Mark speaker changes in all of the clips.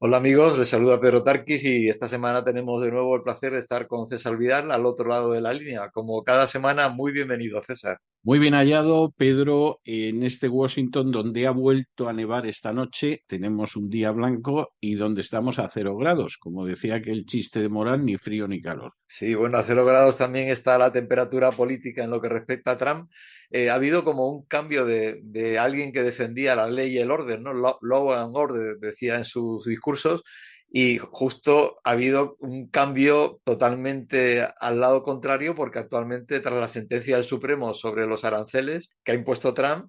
Speaker 1: Hola amigos, les saluda Pedro Tarquis y esta semana tenemos de nuevo el placer de estar con César Vidal al otro lado de la línea. Como cada semana, muy bienvenido, César.
Speaker 2: Muy bien hallado, Pedro, en este Washington donde ha vuelto a nevar esta noche. Tenemos un día blanco y donde estamos a 0 grados. Como decía aquel chiste de Morán, ni frío ni calor.
Speaker 1: Sí, bueno, a 0 grados también está la temperatura política en lo que respecta a Trump. Ha habido como un cambio de alguien que defendía la ley y el orden, ¿no? Law and order, decía en sus discursos, y justo ha habido un cambio totalmente al lado contrario, porque actualmente, tras la sentencia del Supremo sobre los aranceles que ha impuesto Trump,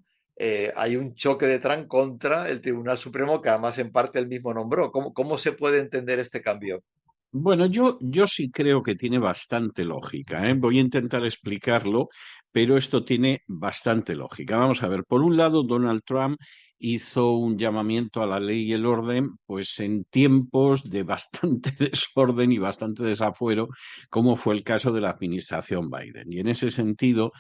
Speaker 1: hay un choque de Trump contra el Tribunal Supremo, que además en parte él mismo nombró. ¿Cómo se puede entender este cambio?
Speaker 2: Bueno, yo sí creo que tiene bastante lógica, ¿eh? Voy a intentar explicarlo, pero esto tiene bastante lógica. Vamos a ver, por un lado, Donald Trump hizo un llamamiento a la ley y el orden, pues en tiempos de bastante desorden y bastante desafuero, como fue el caso de la administración Biden. Y en ese sentido,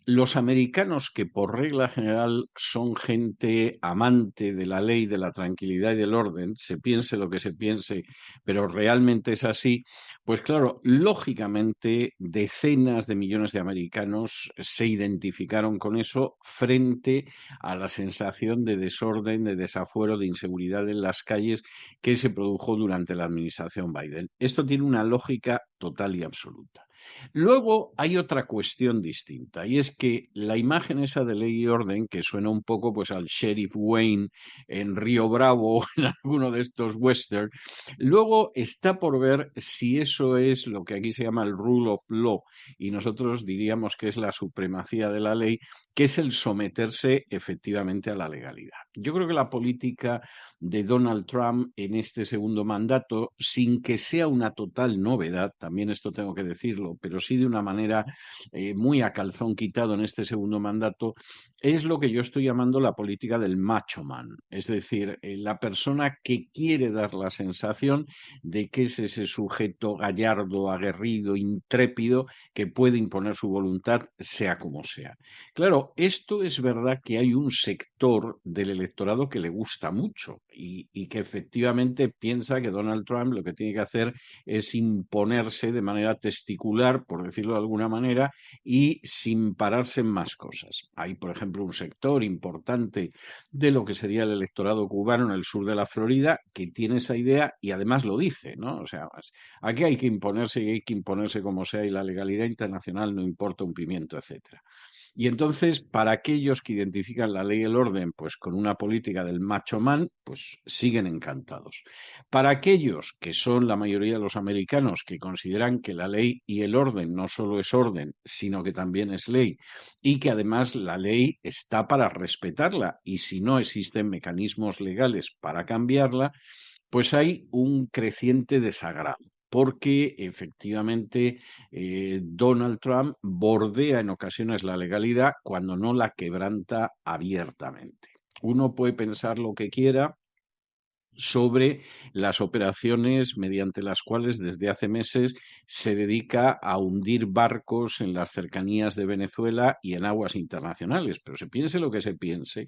Speaker 2: los americanos, que por regla general son gente amante de la ley, de la tranquilidad y del orden, se piense lo que se piense, pero realmente es así, pues claro, lógicamente decenas de millones de americanos se identificaron con eso frente a la sensación de desorden, de desafuero, de inseguridad en las calles que se produjo durante la administración Biden. Esto tiene una lógica total y absoluta. Luego hay otra cuestión distinta, y es que la imagen esa de ley y orden, que suena un poco pues al Sheriff Wayne en Río Bravo o en alguno de estos western, luego está por ver si eso es lo que aquí se llama el rule of law, y nosotros diríamos que es la supremacía de la ley, que es el someterse efectivamente a la legalidad. Yo creo que la política de Donald Trump en este segundo mandato, sin que sea una total novedad, también esto tengo que decirlo, pero sí de una manera muy a calzón quitado en este segundo mandato, es lo que yo estoy llamando la política del macho man, es decir, la persona que quiere dar la sensación de que es ese sujeto gallardo, aguerrido, intrépido, que puede imponer su voluntad, sea como sea. Claro, esto es verdad que hay un sector del electorado que le gusta mucho y que efectivamente piensa que Donald Trump lo que tiene que hacer es imponerse de manera testicular, por decirlo de alguna manera, y sin pararse en más cosas. Hay, por ejemplo, un sector importante de lo que sería el electorado cubano en el sur de la Florida que tiene esa idea y además lo dice, ¿no? O sea, aquí hay que imponerse y hay que imponerse como sea y la legalidad internacional no importa un pimiento, etcétera. Y entonces, para aquellos que identifican la ley y el orden, pues con una política del macho man, pues siguen encantados. Para aquellos que son la mayoría de los americanos que consideran que la ley y el orden no solo es orden, sino que también es ley, y que además la ley está para respetarla, y si no existen mecanismos legales para cambiarla, pues hay un creciente desagrado, porque efectivamente Donald Trump bordea en ocasiones la legalidad cuando no la quebranta abiertamente. Uno puede pensar lo que quiera sobre las operaciones mediante las cuales desde hace meses se dedica a hundir barcos en las cercanías de Venezuela y en aguas internacionales. Pero se piense lo que se piense,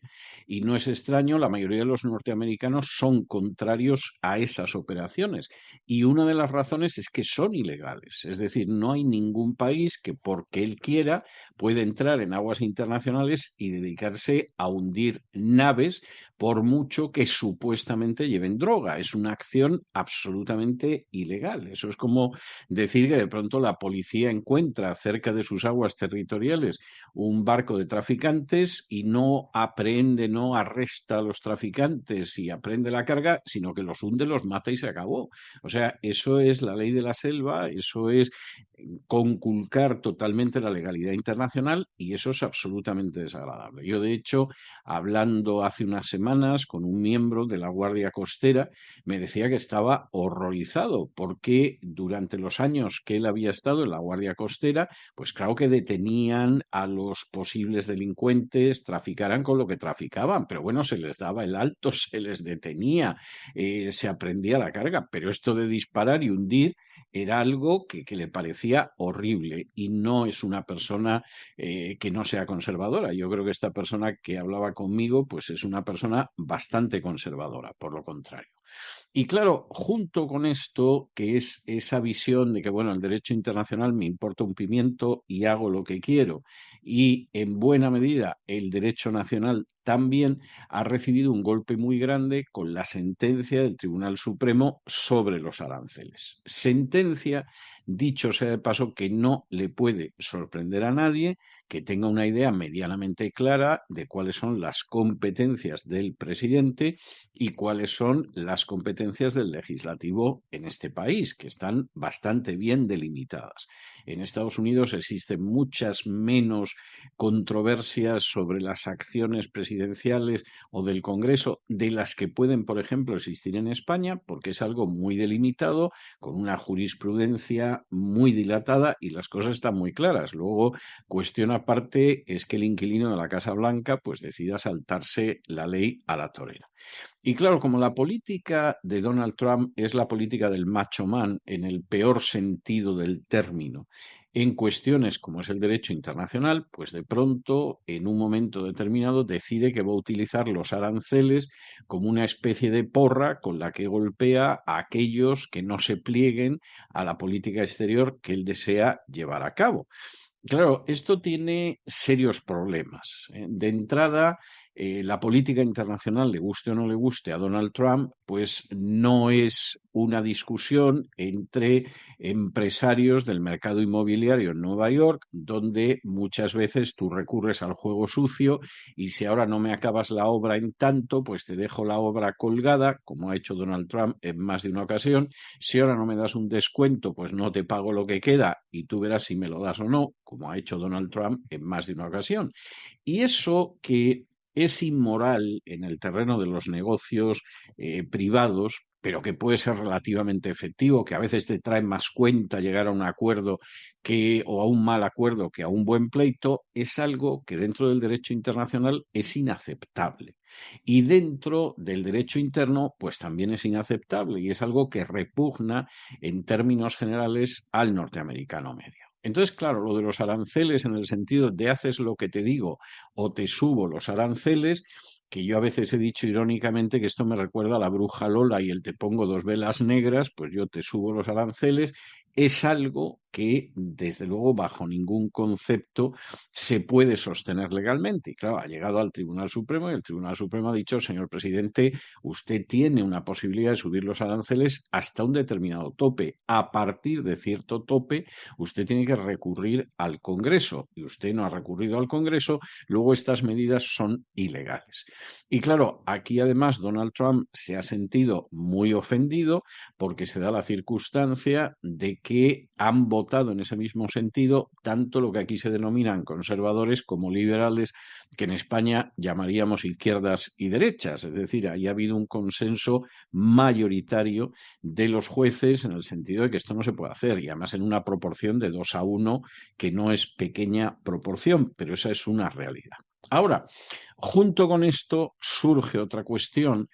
Speaker 2: y no es extraño, la mayoría de los norteamericanos son contrarios a esas operaciones. Y una de las razones es que son ilegales. Es decir, no hay ningún país que porque él quiera puede entrar en aguas internacionales y dedicarse a hundir naves por mucho que supuestamente lleven droga. Es una acción absolutamente ilegal. Eso es como decir que de pronto la policía encuentra cerca de sus aguas territoriales un barco de traficantes y no aprehende, no arresta a los traficantes y aprende la carga, sino que los hunde, los mata y se acabó. O sea, eso es la ley de la selva, eso es conculcar totalmente la legalidad internacional, y eso es absolutamente desagradable. Yo, de hecho, hablando hace unas semanas con un miembro de la Guardia Costera, me decía que estaba horrorizado porque durante los años que él había estado en la Guardia Costera, pues claro que detenían a los posibles delincuentes, traficaran con lo que traficaban, pero bueno, se les daba el alto, se les detenía, se aprendía la carga, pero esto de disparar y hundir era algo que le parecía horrible, y no es una persona que no sea conservadora. Yo creo que esta persona que hablaba conmigo, pues es una persona bastante conservadora, por lo contrario. Y claro, junto con esto, que es esa visión de que, bueno, el derecho internacional me importa un pimiento y hago lo que quiero, y en buena medida el derecho nacional también ha recibido un golpe muy grande con la sentencia del Tribunal Supremo sobre los aranceles. Sentencia, dicho sea de paso, que no le puede sorprender a nadie que tenga una idea medianamente clara de cuáles son las competencias del presidente y cuáles son las competencias del legislativo en este país, que están bastante bien delimitadas. En Estados Unidos existen muchas menos controversias sobre las acciones presidenciales o del Congreso de las que pueden, por ejemplo, existir en España, porque es algo muy delimitado, con una jurisprudencia muy dilatada y las cosas están muy claras. Luego, cuestión aparte es que el inquilino de la Casa Blanca pues decida saltarse la ley a la torera. Y claro, como la política de Donald Trump es la política del macho man en el peor sentido del término, en cuestiones como es el derecho internacional, pues de pronto, en un momento determinado, decide que va a utilizar los aranceles como una especie de porra con la que golpea a aquellos que no se plieguen a la política exterior que él desea llevar a cabo. Claro, esto tiene serios problemas. De entrada, la política internacional, le guste o no le guste a Donald Trump, pues no es una discusión entre empresarios del mercado inmobiliario en Nueva York, donde muchas veces tú recurres al juego sucio y si ahora no me acabas la obra en tanto, pues te dejo la obra colgada, como ha hecho Donald Trump en más de una ocasión. Si ahora no me das un descuento, pues no te pago lo que queda y tú verás si me lo das o no, como ha hecho Donald Trump en más de una ocasión. Y eso que es inmoral en el terreno de los negocios privados, pero que puede ser relativamente efectivo, que a veces te trae más cuenta llegar a un acuerdo o a un mal acuerdo que a un buen pleito, es algo que dentro del derecho internacional es inaceptable. Y dentro del derecho interno, pues también es inaceptable y es algo que repugna en términos generales al norteamericano medio. Entonces, claro, lo de los aranceles en el sentido de haces lo que te digo o te subo los aranceles, que yo a veces he dicho irónicamente que esto me recuerda a la bruja Lola y el te pongo dos velas negras, pues yo te subo los aranceles, es algo que, desde luego, bajo ningún concepto se puede sostener legalmente. Y claro, ha llegado al Tribunal Supremo y el Tribunal Supremo ha dicho, señor presidente, usted tiene una posibilidad de subir los aranceles hasta un determinado tope. A partir de cierto tope, usted tiene que recurrir al Congreso y usted no ha recurrido al Congreso, luego estas medidas son ilegales. Y claro, aquí además Donald Trump se ha sentido muy ofendido porque se da la circunstancia de que han votado en ese mismo sentido tanto lo que aquí se denominan conservadores como liberales, que en España llamaríamos izquierdas y derechas. Es decir, ahí ha habido un consenso mayoritario de los jueces en el sentido de que esto no se puede hacer y además en una proporción de 2-1, que no es pequeña proporción, pero esa es una realidad. Ahora, junto con esto surge otra cuestión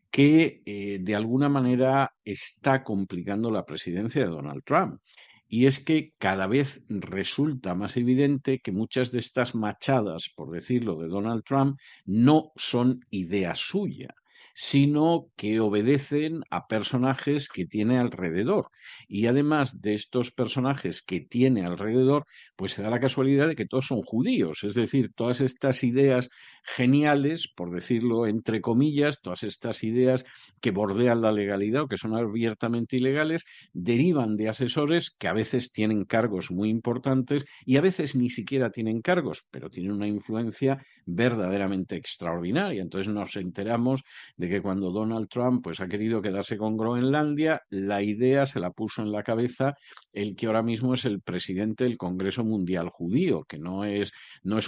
Speaker 2: que de alguna manera está complicando la presidencia de Donald Trump. Y es que cada vez resulta más evidente que muchas de estas machadas, por decirlo, de Donald Trump no son idea suya, sino que obedecen a personajes que tiene alrededor. Y además de estos personajes que tiene alrededor, pues se da la casualidad de que todos son judíos. Es decir, todas estas ideas geniales, por decirlo entre comillas, todas estas ideas que bordean la legalidad o que son abiertamente ilegales, derivan de asesores que a veces tienen cargos muy importantes y a veces ni siquiera tienen cargos, pero tienen una influencia verdaderamente extraordinaria. Entonces nos enteramos de que cuando Donald Trump pues, ha querido quedarse con Groenlandia, la idea se la puso en la cabeza el que ahora mismo es el presidente del Congreso Mundial Judío, que no es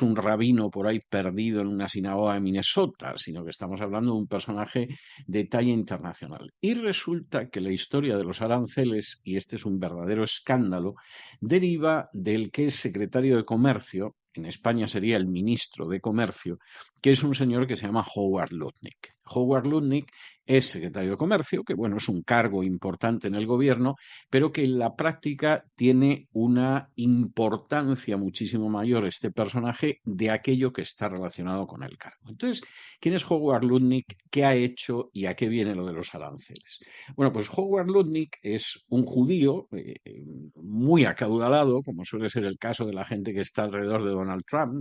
Speaker 2: un rabino por ahí perdido en una sinagoga de Minnesota, sino que estamos hablando de un personaje de talla internacional. Y resulta que la historia de los aranceles, y este es un verdadero escándalo, deriva del que es secretario de Comercio, en España sería el ministro de Comercio, que es un señor que se llama Howard Lutnick. Howard Lutnick es secretario de Comercio, que bueno, es un cargo importante en el gobierno, pero que en la práctica tiene una importancia muchísimo mayor este personaje de aquello que está relacionado con el cargo. Entonces, ¿quién es Howard Lutnick? ¿Qué ha hecho y a qué viene lo de los aranceles? Bueno, pues Howard Lutnick es un judío muy acaudalado, como suele ser el caso de la gente que está alrededor de Donald Trump,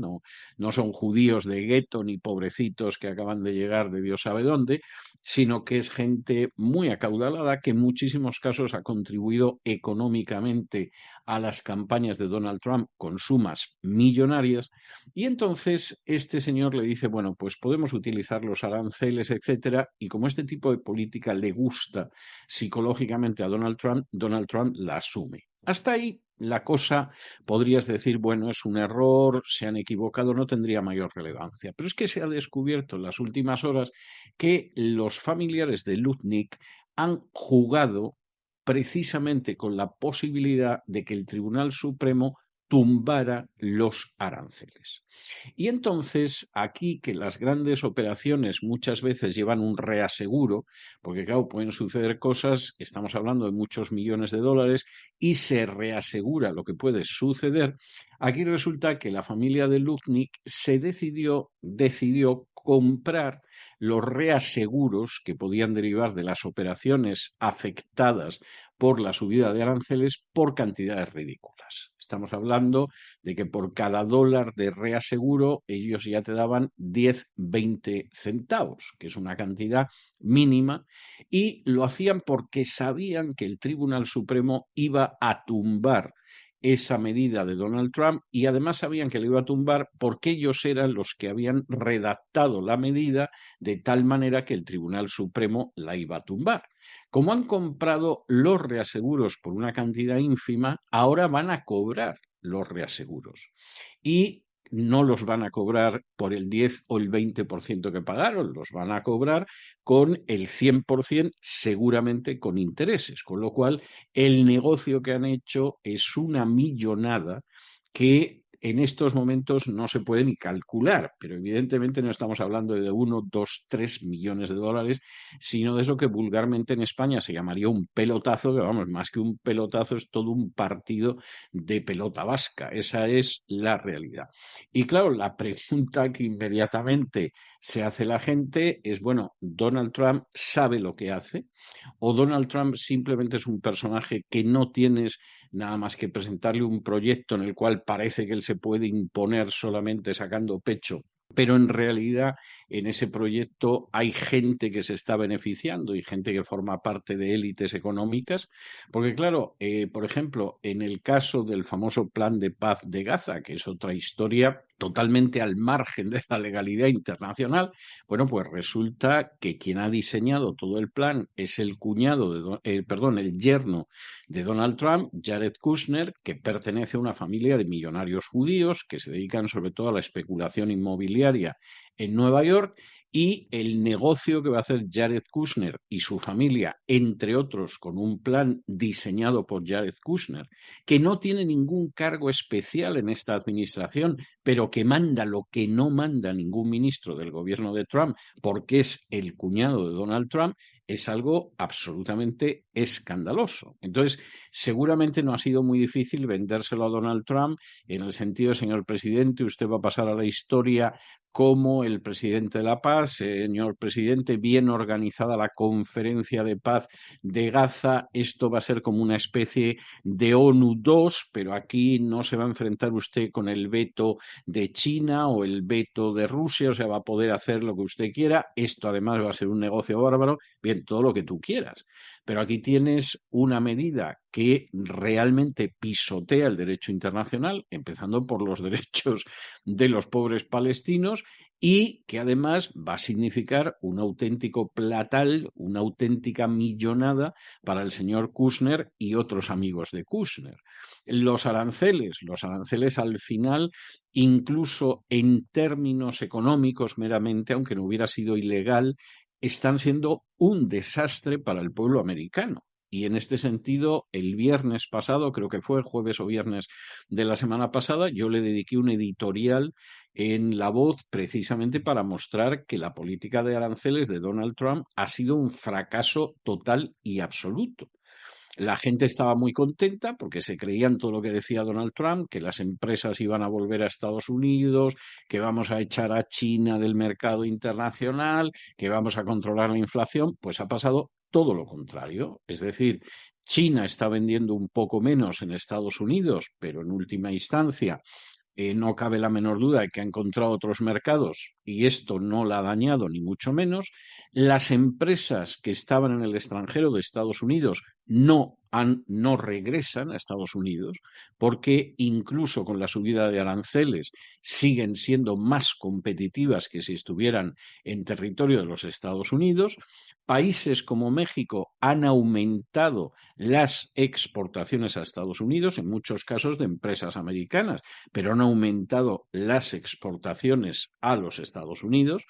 Speaker 2: no son judíos de gueto ni pobrecitos que acaban de llegar de Dios sabe dónde, sino que es gente muy acaudalada que en muchísimos casos ha contribuido económicamente a las campañas de Donald Trump con sumas millonarias. Y entonces este señor le dice, bueno, pues podemos utilizar los aranceles, etcétera, y como este tipo de política le gusta psicológicamente a Donald Trump la asume. Hasta ahí la cosa podrías decir, bueno, es un error, se han equivocado, no tendría mayor relevancia. Pero es que se ha descubierto en las últimas horas que los familiares de Lutnick han jugado precisamente con la posibilidad de que el Tribunal Supremo tumbara los aranceles. Y entonces, aquí que las grandes operaciones muchas veces llevan un reaseguro, porque claro, pueden suceder cosas, estamos hablando de muchos millones de dólares, y se reasegura lo que puede suceder, aquí resulta que la familia de Lutnick decidió comprar los reaseguros que podían derivar de las operaciones afectadas por la subida de aranceles por cantidades ridículas. Estamos hablando de que por cada dólar de reaseguro ellos ya te daban 10, 20 centavos, que es una cantidad mínima, y lo hacían porque sabían que el Tribunal Supremo iba a tumbar esa medida de Donald Trump y además sabían que le iba a tumbar porque ellos eran los que habían redactado la medida de tal manera que el Tribunal Supremo la iba a tumbar. Como han comprado los reaseguros por una cantidad ínfima, ahora van a cobrar los reaseguros. Y no los van a cobrar por el 10 o el 20% que pagaron, los van a cobrar con el 100%, seguramente con intereses, con lo cual el negocio que han hecho es una millonada que en estos momentos no se puede ni calcular, pero evidentemente no estamos hablando de 1, 2, 3 millones de dólares, sino de eso que vulgarmente en España se llamaría un pelotazo, que vamos, más que un pelotazo es todo un partido de pelota vasca, esa es la realidad. Y claro, la pregunta que inmediatamente se hace la gente es, bueno, ¿Donald Trump sabe lo que hace? ¿O Donald Trump simplemente es un personaje que no tienes nada más que presentarle un proyecto en el cual parece que él se puede imponer solamente sacando pecho? Pero en realidad en ese proyecto hay gente que se está beneficiando y gente que forma parte de élites económicas, porque claro, por ejemplo, en el caso del famoso plan de paz de Gaza, que es otra historia totalmente al margen de la legalidad internacional, bueno, pues resulta que quien ha diseñado todo el plan es el cuñado el yerno de Donald Trump, Jared Kushner, que pertenece a una familia de millonarios judíos que se dedican sobre todo a la especulación inmobiliaria en Nueva York, y el negocio que va a hacer Jared Kushner y su familia, entre otros, con un plan diseñado por Jared Kushner, que no tiene ningún cargo especial en esta administración, pero que manda lo que no manda ningún ministro del gobierno de Trump, porque es el cuñado de Donald Trump, es algo absolutamente escandaloso. Entonces, seguramente no ha sido muy difícil vendérselo a Donald Trump en el sentido, señor presidente, usted va a pasar a la historia como el presidente de la paz. Señor presidente, bien organizada la conferencia de paz de Gaza, esto va a ser como una especie de ONU 2, pero aquí no se va a enfrentar usted con el veto de China o el veto de Rusia, o sea, va a poder hacer lo que usted quiera. Esto además va a ser un negocio bárbaro, bien, todo lo que tú quieras. Pero aquí tienes una medida que realmente pisotea el derecho internacional, empezando por los derechos de los pobres palestinos, y que además va a significar un auténtico platal, una auténtica millonada para el señor Kushner y otros amigos de Kushner. Los aranceles al final, incluso en términos económicos meramente, aunque no hubiera sido ilegal, están siendo un desastre para el pueblo americano. Y en este sentido, el viernes pasado, creo que fue jueves o viernes de la semana pasada, yo le dediqué un editorial en La Voz precisamente para mostrar que la política de aranceles de Donald Trump ha sido un fracaso total y absoluto. La gente estaba muy contenta porque se creían todo lo que decía Donald Trump, que las empresas iban a volver a Estados Unidos, que vamos a echar a China del mercado internacional, que vamos a controlar la inflación. Pues ha pasado todo lo contrario. Es decir, China está vendiendo un poco menos en Estados Unidos, pero en última instancia no cabe la menor duda de que ha encontrado otros mercados y esto no la ha dañado ni mucho menos. Las empresas que estaban en el extranjero de Estados Unidos no regresan a Estados Unidos porque incluso con la subida de aranceles siguen siendo más competitivas que si estuvieran en territorio de los Estados Unidos. Países como México han aumentado las exportaciones a Estados Unidos, en muchos casos de empresas americanas, pero han aumentado las exportaciones a los Estados Unidos.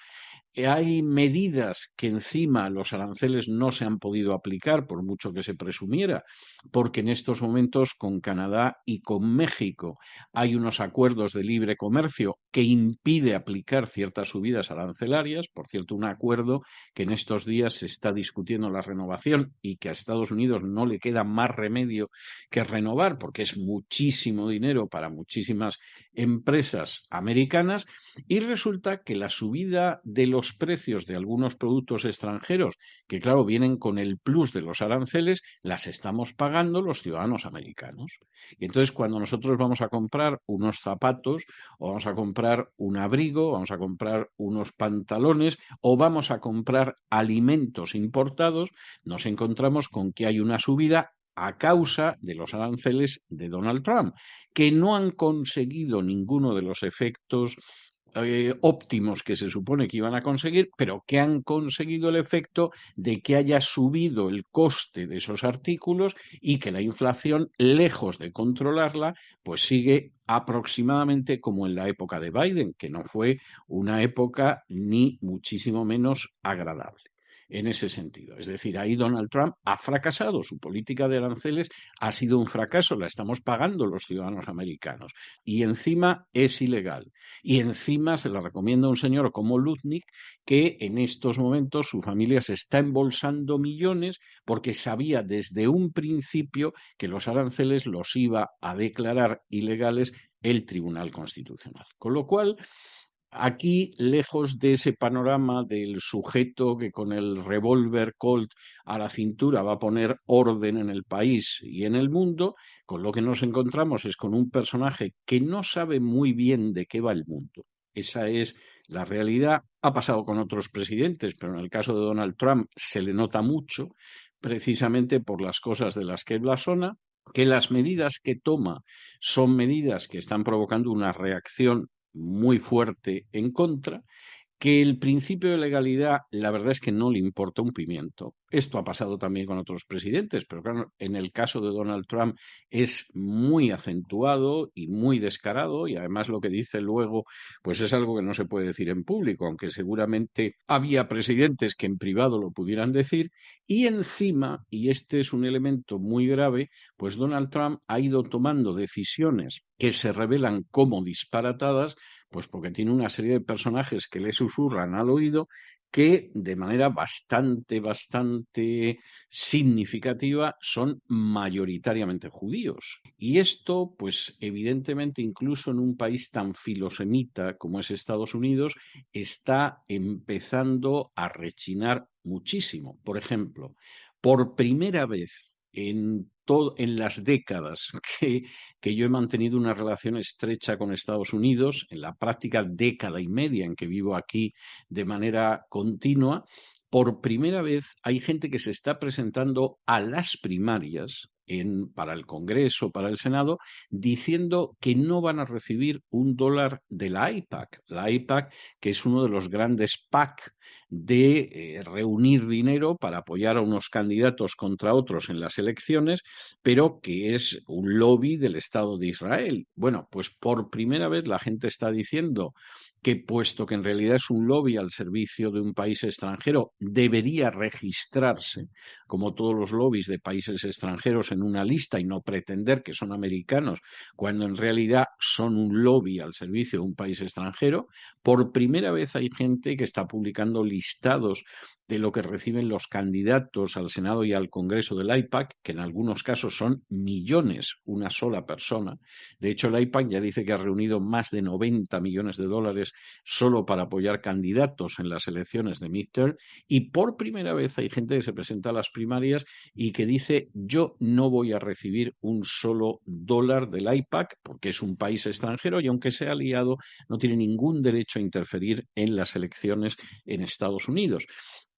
Speaker 2: Hay medidas que encima los aranceles no se han podido aplicar, por mucho que se presumiera, porque en estos momentos con Canadá y con México hay unos acuerdos de libre comercio que impide aplicar ciertas subidas arancelarias. Por cierto, un acuerdo que en estos días se está discutiendo la renovación y que a Estados Unidos no le queda más remedio que renovar, porque es muchísimo dinero para muchísimas empresas americanas. Y resulta que la subida de los precios de algunos productos extranjeros, que claro, vienen con el plus de los aranceles, las estamos pagando los ciudadanos americanos. Y entonces cuando nosotros vamos a comprar unos zapatos, o vamos a comprar un abrigo, vamos a comprar unos pantalones, o vamos a comprar alimentos importados, nos encontramos con que hay una subida a causa de los aranceles de Donald Trump, que no han conseguido ninguno de los efectos óptimos que se supone que iban a conseguir, pero que han conseguido el efecto de que haya subido el coste de esos artículos y que la inflación, lejos de controlarla, pues sigue aproximadamente como en la época de Biden, que no fue una época ni muchísimo menos agradable en ese sentido. Es decir, ahí Donald Trump ha fracasado, su política de aranceles ha sido un fracaso, la estamos pagando los ciudadanos americanos y encima es ilegal. Y encima se la recomienda a un señor como Lutnick, que en estos momentos su familia se está embolsando millones porque sabía desde un principio que los aranceles los iba a declarar ilegales el Tribunal Constitucional. Con lo cual, aquí, lejos de ese panorama del sujeto que con el revólver Colt a la cintura va a poner orden en el país y en el mundo, con lo que nos encontramos es con un personaje que no sabe muy bien de qué va el mundo. Esa es la realidad. Ha pasado con otros presidentes, pero en el caso de Donald Trump se le nota mucho, precisamente por las cosas de las que blasona, que las medidas que toma son medidas que están provocando una reacción muy fuerte en contra, que el principio de legalidad, la verdad es que no le importa un pimiento. Esto ha pasado también con otros presidentes, pero claro, en el caso de Donald Trump es muy acentuado y muy descarado, y además lo que dice luego, pues es algo que no se puede decir en público, aunque seguramente había presidentes que en privado lo pudieran decir, y encima, y este es un elemento muy grave, pues Donald Trump ha ido tomando decisiones que se revelan como disparatadas, pues porque tiene una serie de personajes que le susurran al oído que de manera bastante significativa son mayoritariamente judíos. Y esto, pues evidentemente, incluso en un país tan filosemita como es Estados Unidos, está empezando a rechinar muchísimo. Por ejemplo, por primera vez en las décadas que yo he mantenido una relación estrecha con Estados Unidos, en la práctica década y media en que vivo aquí de manera continua, por primera vez hay gente que se está presentando a las primarias para el Congreso, para el Senado, diciendo que no van a recibir $1 de la AIPAC. La AIPAC, que es uno de los grandes PAC de reunir dinero para apoyar a unos candidatos contra otros en las elecciones, pero que es un lobby del Estado de Israel. Bueno, pues por primera vez la gente está diciendo que, puesto que en realidad es un lobby al servicio de un país extranjero, debería registrarse, como todos los lobbies de países extranjeros, en una lista y no pretender que son americanos, cuando en realidad son un lobby al servicio de un país extranjero. Por primera vez hay gente que está publicando listados de lo que reciben los candidatos al Senado y al Congreso del AIPAC, que en algunos casos son millones, una sola persona. De hecho, el AIPAC ya dice que ha reunido más de 90 millones de dólares solo para apoyar candidatos en las elecciones de midterm, y por primera vez hay gente que se presenta a las primarias y que dice: yo no voy a recibir un solo dólar del AIPAC porque es un país extranjero y, aunque sea aliado, no tiene ningún derecho a interferir en las elecciones en Estados Unidos.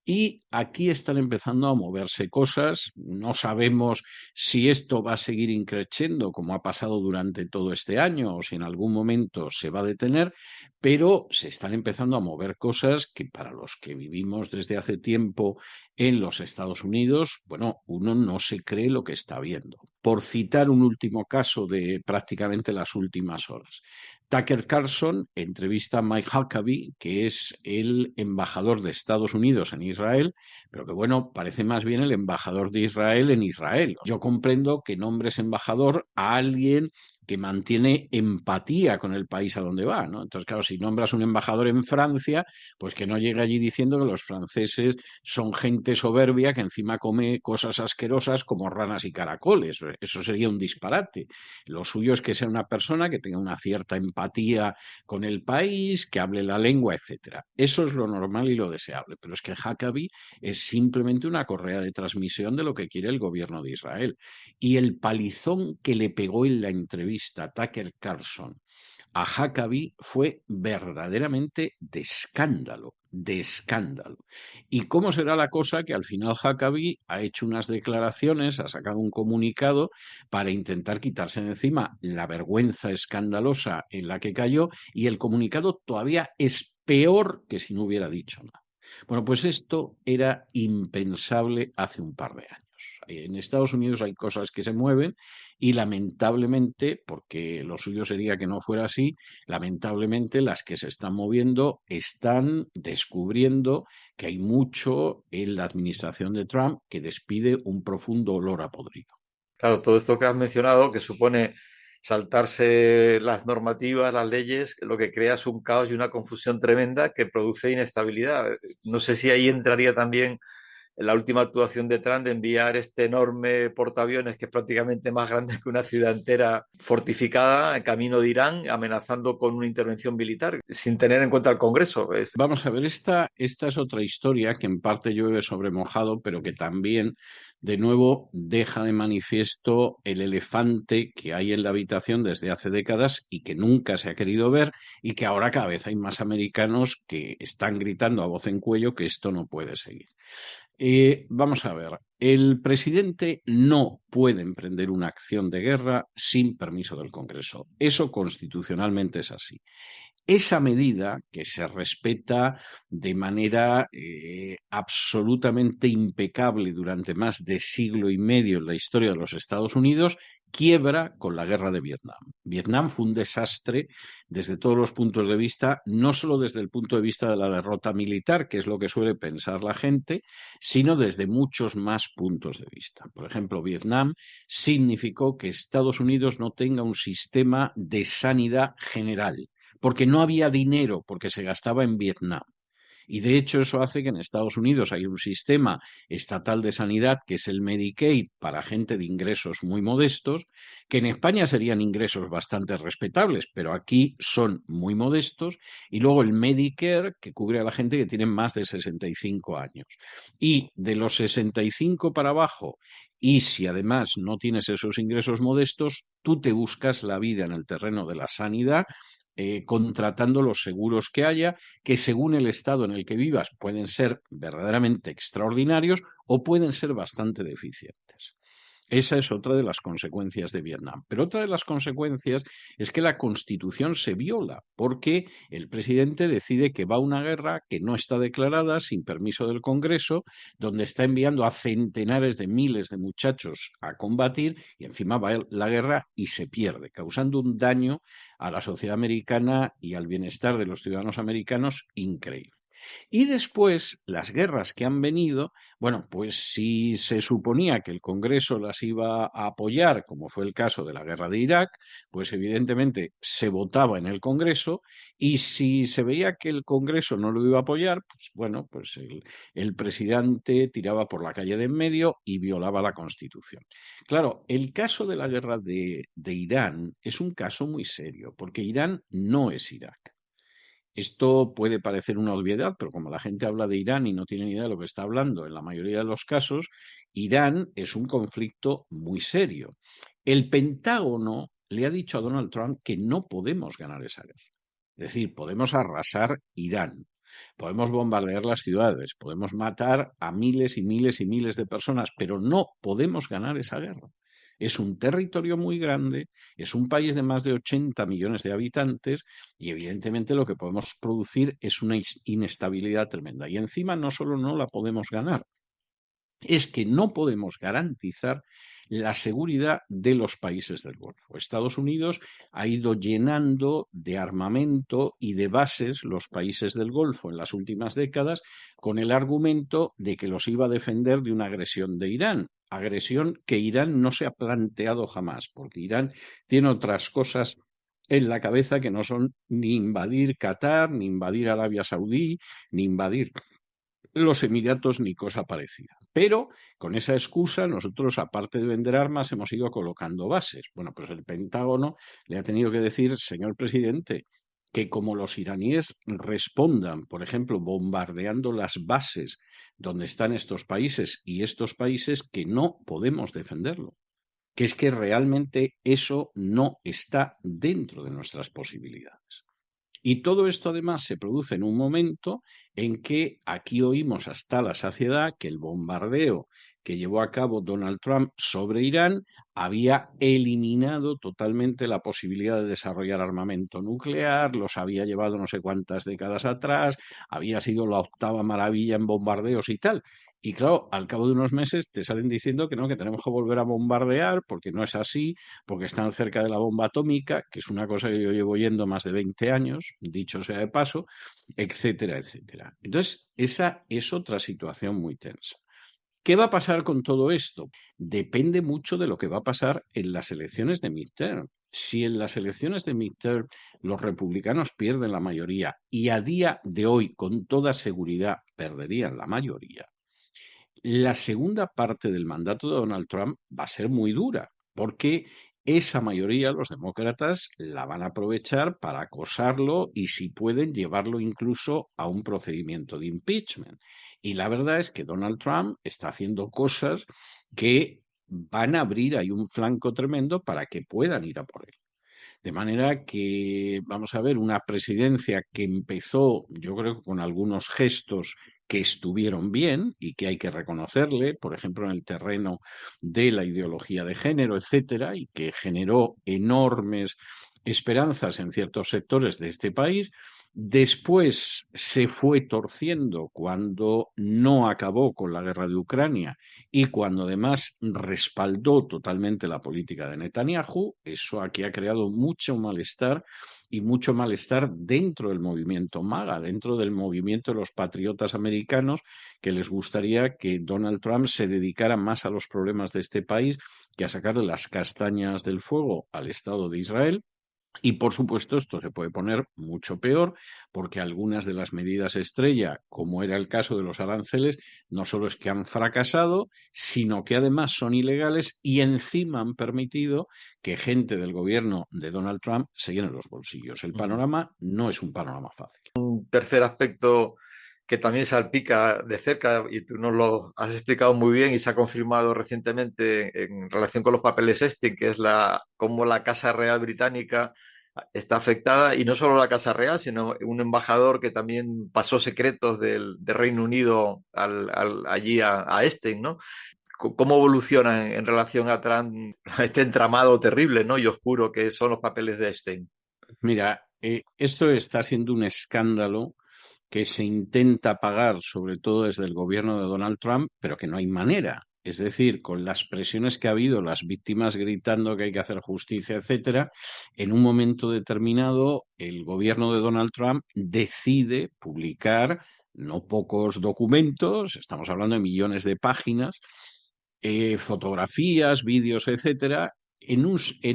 Speaker 2: Y aquí están empezando a moverse cosas. No sabemos si esto va a seguir increciendo como ha pasado durante todo este año o si en algún momento se va a detener, pero se están empezando a mover cosas que, para los que vivimos desde hace tiempo en los Estados Unidos, bueno, uno no se cree lo que está viendo. Por citar un último caso de prácticamente las últimas horas, Tucker Carlson entrevista a Mike Huckabee, que es el embajador de Estados Unidos en Israel, pero que, bueno, parece más bien el embajador de Israel en Israel. Yo comprendo que nombres embajador a alguien que mantiene empatía con el país a donde va, ¿no? Entonces, claro, si nombras un embajador en Francia, pues que no llegue allí diciendo que los franceses son gente soberbia que encima come cosas asquerosas como ranas y caracoles. Eso sería un disparate. Lo suyo es que sea una persona que tenga una cierta empatía con el país, que hable la lengua, etcétera. Eso es lo normal y lo deseable. Pero es que Huckabee es simplemente una correa de transmisión de lo que quiere el gobierno de Israel. Y el palizón que le pegó en la entrevista Tucker Carlson a Huckabee fue verdaderamente de escándalo, de escándalo. ¿Y cómo será la cosa? Que al final Huckabee ha hecho unas declaraciones, ha sacado un comunicado para intentar quitarse de encima la vergüenza escandalosa en la que cayó, y el comunicado todavía es peor que si no hubiera dicho nada. Bueno, pues esto era impensable hace un par de años. En Estados Unidos hay cosas que se mueven y, lamentablemente, porque lo suyo sería que no fuera así, lamentablemente las que se están moviendo están descubriendo que hay mucho en la administración de Trump que despide un profundo olor a podrido.
Speaker 1: Claro, todo esto que has mencionado, que supone saltarse las normativas, las leyes, lo que crea es un caos y una confusión tremenda que produce inestabilidad. No sé si ahí entraría también la última actuación de Trump de enviar este enorme portaaviones que es prácticamente más grande que una ciudad entera fortificada en camino de Irán, amenazando con una intervención militar sin tener en cuenta el Congreso.
Speaker 2: Vamos a ver, esta es otra historia que en parte llueve sobre mojado, pero que también, de nuevo, deja de manifiesto el elefante que hay en la habitación desde hace décadas y que nunca se ha querido ver, y que ahora cada vez hay más americanos que están gritando a voz en cuello que esto no puede seguir. Vamos a ver, el presidente no puede emprender una acción de guerra sin permiso del Congreso. Eso constitucionalmente es así. Esa medida, que se respeta de manera absolutamente impecable durante más de siglo y medio en la historia de los Estados Unidos, quiebra con la guerra de Vietnam. Vietnam fue un desastre desde todos los puntos de vista, no solo desde el punto de vista de la derrota militar, que es lo que suele pensar la gente, sino desde muchos más puntos de vista. Por ejemplo, Vietnam significó que Estados Unidos no tenga un sistema de sanidad general, porque no había dinero, porque se gastaba en Vietnam. Y de hecho eso hace que en Estados Unidos hay un sistema estatal de sanidad que es el Medicaid para gente de ingresos muy modestos, que en España serían ingresos bastante respetables, pero aquí son muy modestos, y luego el Medicare, que cubre a la gente que tiene más de 65 años. Y de los 65 para abajo, y si además no tienes esos ingresos modestos, tú te buscas la vida en el terreno de la sanidad, contratando los seguros que haya, que según el estado en el que vivas pueden ser verdaderamente extraordinarios o pueden ser bastante deficientes. Esa es otra de las consecuencias de Vietnam. Pero otra de las consecuencias es que la Constitución se viola, porque el presidente decide que va a una guerra que no está declarada, sin permiso del Congreso, donde está enviando a centenares de miles de muchachos a combatir, y encima va la guerra y se pierde, causando un daño a la sociedad americana y al bienestar de los ciudadanos americanos increíble. Y después, las guerras que han venido, bueno, pues si se suponía que el Congreso las iba a apoyar, como fue el caso de la guerra de Irak, pues evidentemente se votaba en el Congreso, y si se veía que el Congreso no lo iba a apoyar, pues bueno, pues el presidente tiraba por la calle de en medio y violaba la Constitución. Claro, el caso de la guerra de Irán es un caso muy serio, porque Irán no es Irak. Esto puede parecer una obviedad, pero como la gente habla de Irán y no tiene ni idea de lo que está hablando, en la mayoría de los casos, Irán es un conflicto muy serio. El Pentágono le ha dicho a Donald Trump que no podemos ganar esa guerra. Es decir, podemos arrasar Irán, podemos bombardear las ciudades, podemos matar a miles y miles y miles de personas, pero no podemos ganar esa guerra. Es un territorio muy grande, es un país de más de 80 millones de habitantes y evidentemente lo que podemos producir es una inestabilidad tremenda. Y encima no solo no la podemos ganar, es que no podemos garantizar la seguridad de los países del Golfo. Estados Unidos ha ido llenando de armamento y de bases los países del Golfo en las últimas décadas con el argumento de que los iba a defender de una agresión de Irán. Agresión que Irán no se ha planteado jamás, porque Irán tiene otras cosas en la cabeza que no son ni invadir Qatar, ni invadir Arabia Saudí, ni invadir los Emiratos ni cosa parecida. Pero con esa excusa nosotros, aparte de vender armas, hemos ido colocando bases. Bueno, pues el Pentágono le ha tenido que decir, señor presidente, que como los iraníes respondan, por ejemplo, bombardeando las bases donde están estos países y estos países, que no podemos defenderlo, que es que realmente eso no está dentro de nuestras posibilidades. Y todo esto además se produce en un momento en que aquí oímos hasta la saciedad que el bombardeo que llevó a cabo Donald Trump sobre Irán había eliminado totalmente la posibilidad de desarrollar armamento nuclear, los había llevado no sé cuántas décadas atrás, había sido la octava maravilla en bombardeos y tal. Y claro, al cabo de unos meses te salen diciendo que no, que tenemos que volver a bombardear porque no es así, porque están cerca de la bomba atómica, que es una cosa que yo llevo oyendo más de 20 años, dicho sea de paso, etcétera, etcétera. Entonces, esa es otra situación muy tensa. ¿Qué va a pasar con todo esto? Depende mucho de lo que va a pasar en las elecciones de midterm. Si en las elecciones de midterm los republicanos pierden la mayoría y a día de hoy con toda seguridad perderían la mayoría, la segunda parte del mandato de Donald Trump va a ser muy dura, porque esa mayoría, los demócratas, la van a aprovechar para acosarlo y, si pueden, llevarlo incluso a un procedimiento de impeachment. Y la verdad es que Donald Trump está haciendo cosas que van a abrir ahí un flanco tremendo para que puedan ir a por él. De manera que, vamos a ver, una presidencia que empezó, yo creo, con algunos gestos que estuvieron bien y que hay que reconocerle, por ejemplo, en el terreno de la ideología de género, etcétera, y que generó enormes esperanzas en ciertos sectores de este país. Después se fue torciendo cuando no acabó con la guerra de Ucrania y cuando además respaldó totalmente la política de Netanyahu. Eso aquí ha creado mucho malestar y mucho malestar dentro del movimiento MAGA, dentro del movimiento de los patriotas americanos, que les gustaría que Donald Trump se dedicara más a los problemas de este país que a sacarle las castañas del fuego al Estado de Israel. Y por supuesto esto se puede poner mucho peor porque algunas de las medidas estrella, como era el caso de los aranceles, no solo es que han fracasado, sino que además son ilegales y encima han permitido que gente del gobierno de Donald Trump se llene los bolsillos. El panorama no es un panorama fácil.
Speaker 1: Un tercer aspecto que también salpica de cerca, y tú nos lo has explicado muy bien y se ha confirmado recientemente en relación con los papeles Epstein, que es cómo la Casa Real británica está afectada, y no solo la Casa Real, sino un embajador que también pasó secretos del Reino Unido allí a Epstein, ¿no? ¿Cómo evoluciona en relación a Trump este entramado terrible, ¿no? Y oscuro que son los papeles de Epstein?
Speaker 2: Mira, esto está siendo un escándalo que se intenta pagar, sobre todo desde el gobierno de Donald Trump, pero que no hay manera. Es decir, con las presiones que ha habido, las víctimas gritando que hay que hacer justicia, etcétera, en un momento determinado el gobierno de Donald Trump decide publicar no pocos documentos, estamos hablando de millones de páginas, fotografías, vídeos, etcétera, en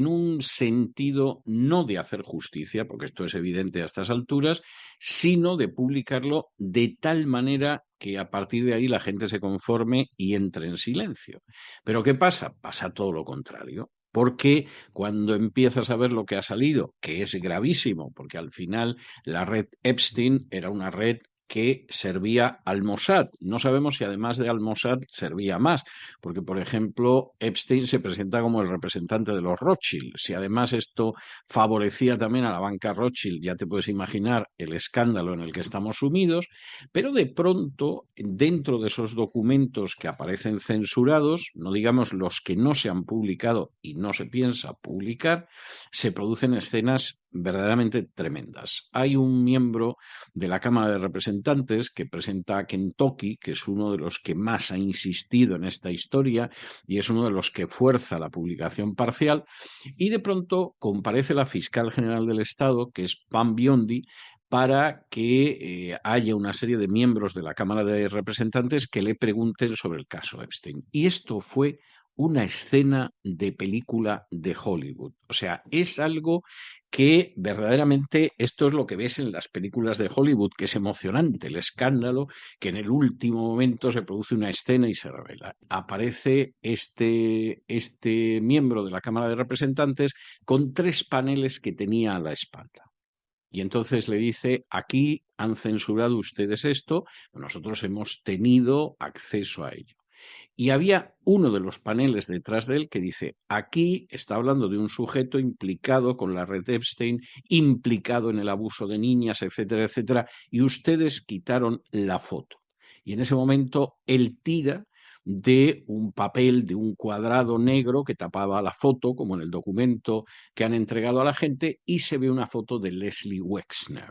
Speaker 2: un sentido no de hacer justicia, porque esto es evidente a estas alturas, sino de publicarlo de tal manera que a partir de ahí la gente se conforme y entre en silencio. Pero ¿qué pasa? Pasa todo lo contrario. Porque cuando empiezas a ver lo que ha salido, que es gravísimo, porque al final la red Epstein era una red que servía al Mossad. No sabemos si además de al Mossad servía más, porque, por ejemplo, Epstein se presenta como el representante de los Rothschild. Si además esto favorecía también a la banca Rothschild, ya te puedes imaginar el escándalo en el que estamos sumidos, pero de pronto, dentro de esos documentos que aparecen censurados, no digamos los que no se han publicado y no se piensa publicar, se producen escenas verdaderamente tremendas. Hay un miembro de la Cámara de Representantes que presenta a Kentucky, que es uno de los que más ha insistido en esta historia y es uno de los que fuerza la publicación parcial, y de pronto comparece la fiscal general del Estado, que es Pam Biondi, para que haya una serie de miembros de la Cámara de Representantes que le pregunten sobre el caso Epstein. Y esto fue una escena de película de Hollywood. O sea, es algo que verdaderamente esto es lo que ves en las películas de Hollywood, que es emocionante, el escándalo, que en el último momento se produce una escena y se revela. Aparece este miembro de la Cámara de Representantes con 3 paneles que tenía a la espalda. Y entonces le dice, aquí han censurado ustedes esto, nosotros hemos tenido acceso a ello. Y había uno de los paneles detrás de él que dice, aquí está hablando de un sujeto implicado con la red Epstein, implicado en el abuso de niñas, etcétera, etcétera, y ustedes quitaron la foto. Y en ese momento él tira de un papel, de un cuadrado negro que tapaba la foto, como en el documento que han entregado a la gente, y se ve una foto de Leslie Wexner.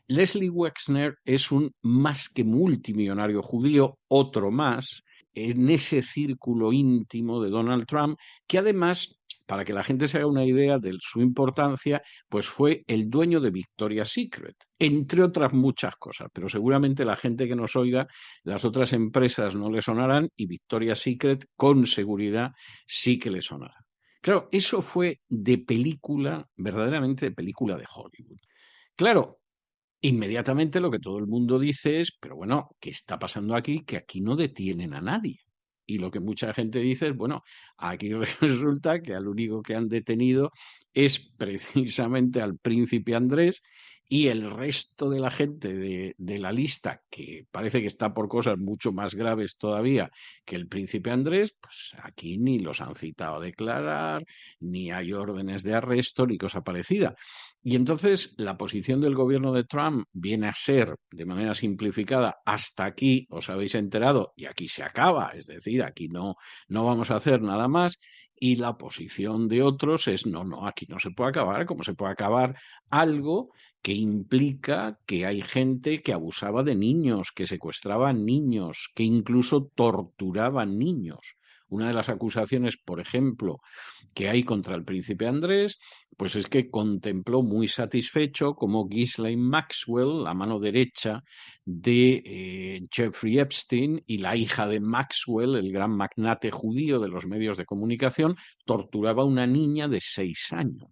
Speaker 2: Leslie Wexner es un más que multimillonario judío, otro más, en ese círculo íntimo de Donald Trump, que además, para que la gente se haga una idea de su importancia, pues fue el dueño de Victoria's Secret, entre otras muchas cosas, pero seguramente la gente que nos oiga, las otras empresas no le sonarán y Victoria's Secret con seguridad sí que le sonará. Claro, eso fue de película, verdaderamente de película de Hollywood. Claro, inmediatamente lo que todo el mundo dice es, pero bueno, ¿qué está pasando aquí? Que aquí no detienen a nadie. Y lo que mucha gente dice es, bueno, aquí resulta que al único que han detenido es precisamente al príncipe Andrés y el resto de la gente de la lista, que parece que está por cosas mucho más graves todavía que el príncipe Andrés, pues aquí ni los han citado a declarar, ni hay órdenes de arresto, ni cosa parecida. Y entonces la posición del gobierno de Trump viene a ser, de manera simplificada, hasta aquí os habéis enterado y aquí se acaba, es decir, aquí no vamos a hacer nada más. Y la posición de otros es, no, no, aquí no se puede acabar, como se puede acabar algo que implica que hay gente que abusaba de niños, que secuestraba niños, que incluso torturaba niños. Una de las acusaciones, por ejemplo, que hay contra el príncipe Andrés, pues es que contempló muy satisfecho como Ghislaine Maxwell, la mano derecha de Jeffrey Epstein y la hija de Maxwell, el gran magnate judío de los medios de comunicación, torturaba a una niña de 6 años.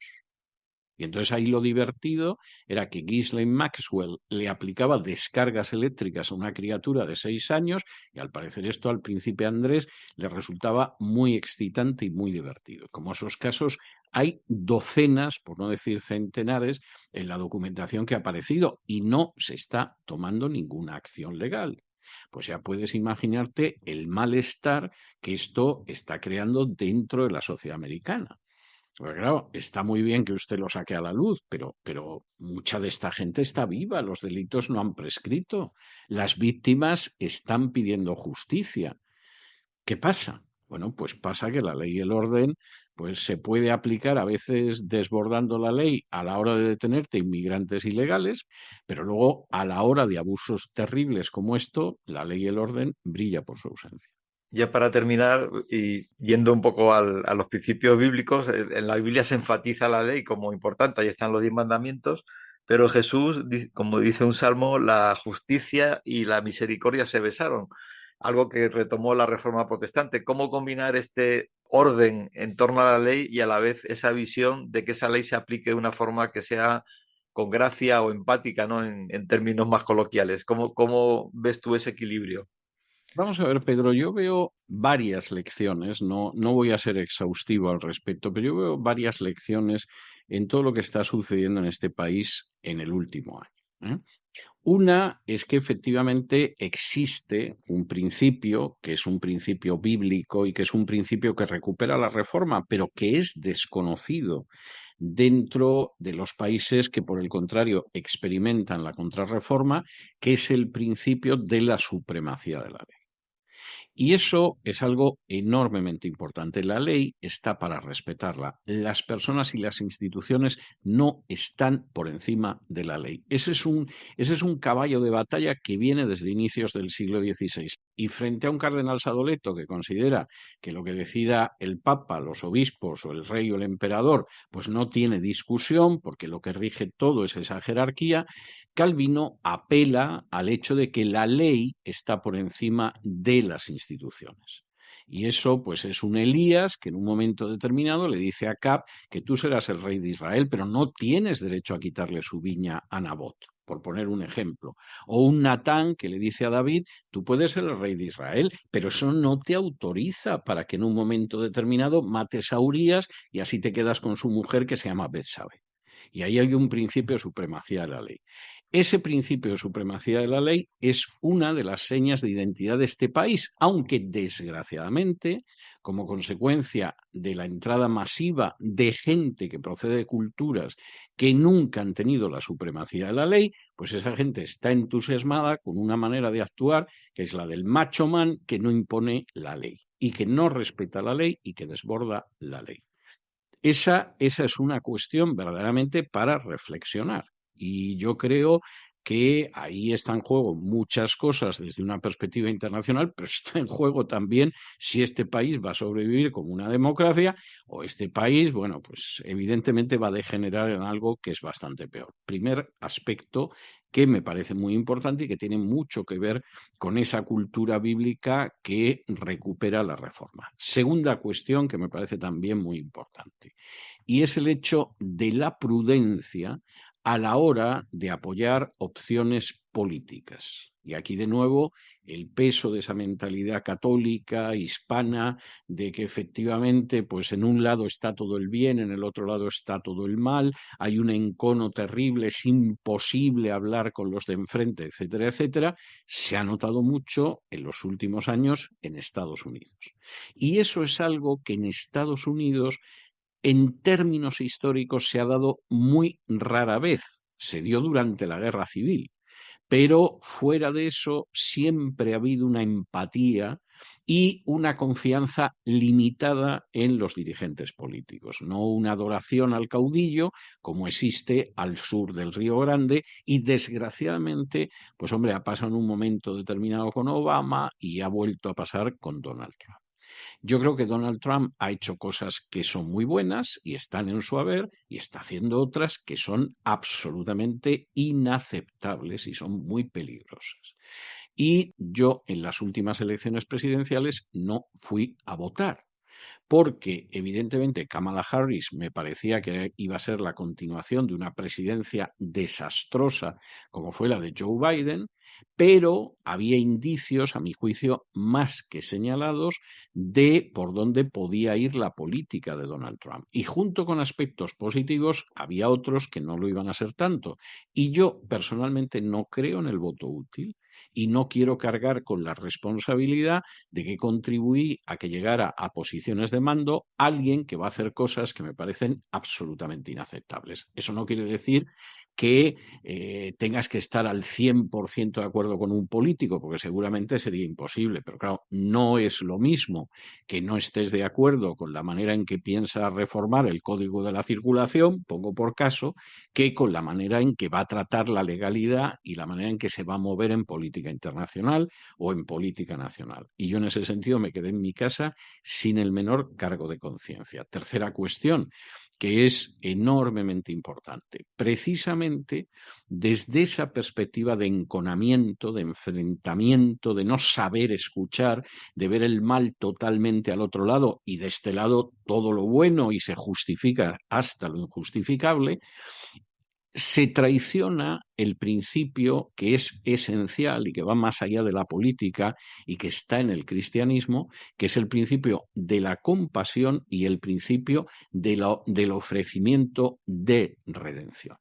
Speaker 2: Y entonces ahí lo divertido era que Ghislaine Maxwell le aplicaba descargas eléctricas a una criatura de 6 años y al parecer esto al príncipe Andrés le resultaba muy excitante y muy divertido. Como esos casos hay docenas, por no decir centenares, en la documentación que ha aparecido y no se está tomando ninguna acción legal. Pues ya puedes imaginarte el malestar que esto está creando dentro de la sociedad americana. Pues claro, está muy bien que usted lo saque a la luz, pero mucha de esta gente está viva, los delitos no han prescrito, las víctimas están pidiendo justicia. ¿Qué pasa? Bueno, pues pasa que la ley y el orden pues se puede aplicar a veces desbordando la ley a la hora de detenerte inmigrantes ilegales, pero luego a la hora de abusos terribles como esto, la ley y el orden brilla por su ausencia.
Speaker 1: Ya para terminar, y yendo un poco a los principios bíblicos, en la Biblia se enfatiza la ley como importante, ahí están los 10 mandamientos, pero Jesús, como dice un salmo, la justicia y la misericordia se besaron, algo que retomó la Reforma Protestante. ¿Cómo combinar este orden en torno a la ley y a la vez esa visión de que esa ley se aplique de una forma que sea con gracia o empática, ¿no? En términos más coloquiales. ¿Cómo ves tú ese equilibrio?
Speaker 2: Vamos a ver, Pedro, yo veo varias lecciones, no voy a ser exhaustivo al respecto, pero yo veo varias lecciones en todo lo que está sucediendo en este país en el último año. ¿Eh? Una es que efectivamente existe un principio, que es un principio bíblico y que es un principio que recupera la reforma, pero que es desconocido dentro de los países que, por el contrario, experimentan la contrarreforma, que es el principio de la supremacía de la ley. Y eso es algo enormemente importante. La ley está para respetarla. Las personas y las instituciones no están por encima de la ley. Ese es un caballo de batalla que viene desde inicios del siglo XVI. Y frente a un cardenal Sadoleto que considera que lo que decida el Papa, los obispos o el rey o el emperador, pues no tiene discusión, porque lo que rige todo es esa jerarquía, Calvino apela al hecho de que la ley está por encima de las instituciones. Y eso, pues, es un Elías que en un momento determinado le dice a Acab que tú serás el rey de Israel, pero no tienes derecho a quitarle su viña a Nabot, por poner un ejemplo. O un Natán que le dice a David, tú puedes ser el rey de Israel, pero eso no te autoriza para que en un momento determinado mates a Urías y así te quedas con su mujer que se llama Betsabe. Y ahí hay un principio de supremacía de la ley. Ese principio de supremacía de la ley es una de las señas de identidad de este país, aunque desgraciadamente, como consecuencia de la entrada masiva de gente que procede de culturas que nunca han tenido la supremacía de la ley, pues esa gente está entusiasmada con una manera de actuar que es la del macho man que no impone la ley y que no respeta la ley y que desborda la ley. Esa es una cuestión verdaderamente para reflexionar. Y yo creo que ahí está en juego muchas cosas desde una perspectiva internacional, pero está en juego también si este país va a sobrevivir como una democracia o este país, bueno, pues evidentemente va a degenerar en algo que es bastante peor. Primer aspecto que me parece muy importante y que tiene mucho que ver con esa cultura bíblica que recupera la reforma. Segunda cuestión que me parece también muy importante, y es el hecho de la prudencia a la hora de apoyar opciones políticas. Y aquí de nuevo el peso de esa mentalidad católica, hispana, de que efectivamente pues en un lado está todo el bien, en el otro lado está todo el mal, hay un encono terrible, es imposible hablar con los de enfrente, etcétera, etcétera, se ha notado mucho en los últimos años en Estados Unidos. Y eso es algo que en Estados Unidos en términos históricos se ha dado muy rara vez. Se dio durante la Guerra Civil, pero fuera de eso siempre ha habido una empatía y una confianza limitada en los dirigentes políticos, no una adoración al caudillo como existe al sur del Río Grande y desgraciadamente, pues hombre, ha pasado en un momento determinado con Obama y ha vuelto a pasar con Donald Trump. Yo creo que Donald Trump ha hecho cosas que son muy buenas y están en su haber y está haciendo otras que son absolutamente inaceptables y son muy peligrosas. Y yo en las últimas elecciones presidenciales no fui a votar porque evidentemente Kamala Harris me parecía que iba a ser la continuación de una presidencia desastrosa como fue la de Joe Biden, pero había indicios, a mi juicio, más que señalados de por dónde podía ir la política de Donald Trump. Y junto con aspectos positivos, había otros que no lo iban a ser tanto. Y yo personalmente no creo en el voto útil y no quiero cargar con la responsabilidad de que contribuí a que llegara a posiciones de mando alguien que va a hacer cosas que me parecen absolutamente inaceptables. Eso no quiere decir que tengas que estar al 100% de acuerdo con un político, porque seguramente sería imposible, pero claro, no es lo mismo que no estés de acuerdo con la manera en que piensa reformar el Código de la Circulación, pongo por caso, que con la manera en que va a tratar la legalidad y la manera en que se va a mover en política internacional o en política nacional. Y yo en ese sentido me quedé en mi casa sin el menor cargo de conciencia. Tercera cuestión, que es enormemente importante. Precisamente desde esa perspectiva de enconamiento, de enfrentamiento, de no saber escuchar, de ver el mal totalmente al otro lado y de este lado todo lo bueno y se justifica hasta lo injustificable, se traiciona el principio que es esencial y que va más allá de la política y que está en el cristianismo, que es el principio de la compasión y el principio del ofrecimiento de redención.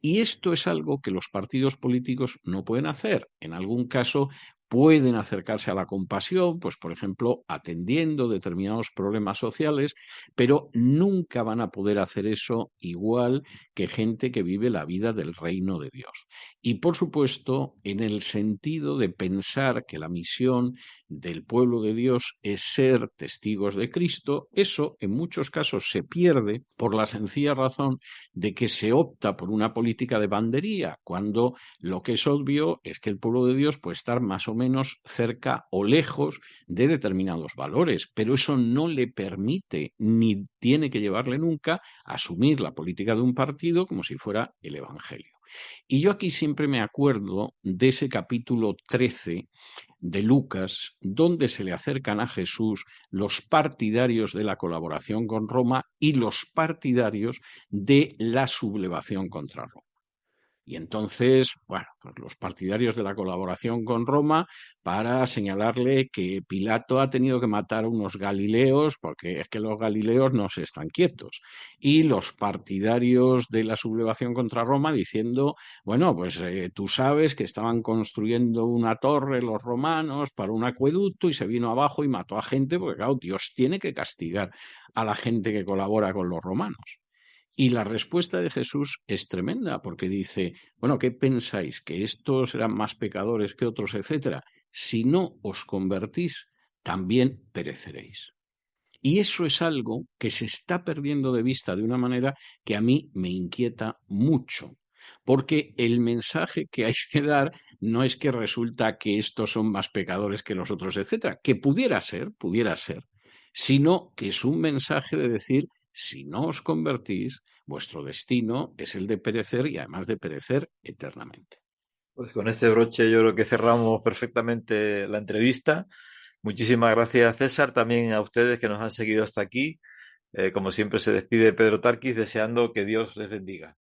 Speaker 2: Y esto es algo que los partidos políticos no pueden hacer. En algún caso pueden acercarse a la compasión, pues por ejemplo, atendiendo determinados problemas sociales, pero nunca van a poder hacer eso igual que gente que vive la vida del reino de Dios. Y por supuesto, en el sentido de pensar que la misión del pueblo de Dios es ser testigos de Cristo, eso en muchos casos se pierde por la sencilla razón de que se opta por una política de bandería, cuando lo que es obvio es que el pueblo de Dios puede estar más o menos cerca o lejos de determinados valores, pero eso no le permite ni tiene que llevarle nunca a asumir la política de un partido como si fuera el Evangelio. Y yo aquí siempre me acuerdo de ese capítulo 13 de Lucas, donde se le acercan a Jesús los partidarios de la colaboración con Roma y los partidarios de la sublevación contra Roma. Y entonces, bueno, pues los partidarios de la colaboración con Roma para señalarle que Pilato ha tenido que matar a unos galileos porque es que los galileos no se están quietos. Y los partidarios de la sublevación contra Roma diciendo, bueno, pues tú sabes que estaban construyendo una torre los romanos para un acueducto y se vino abajo y mató a gente porque, claro, Dios tiene que castigar a la gente que colabora con los romanos. Y la respuesta de Jesús es tremenda, porque dice, bueno, ¿qué pensáis? ¿Que estos eran más pecadores que otros, etcétera? Si no os convertís, también pereceréis. Y eso es algo que se está perdiendo de vista de una manera que a mí me inquieta mucho, porque el mensaje que hay que dar no es que resulta que estos son más pecadores que los otros, etcétera, que pudiera ser, sino que es un mensaje de decir, si no os convertís, vuestro destino es el de perecer y además de perecer eternamente.
Speaker 1: Pues con este broche yo creo que cerramos perfectamente la entrevista. Muchísimas gracias, César, también a ustedes que nos han seguido hasta aquí. Como siempre se despide Pedro Tarquis deseando que Dios les bendiga.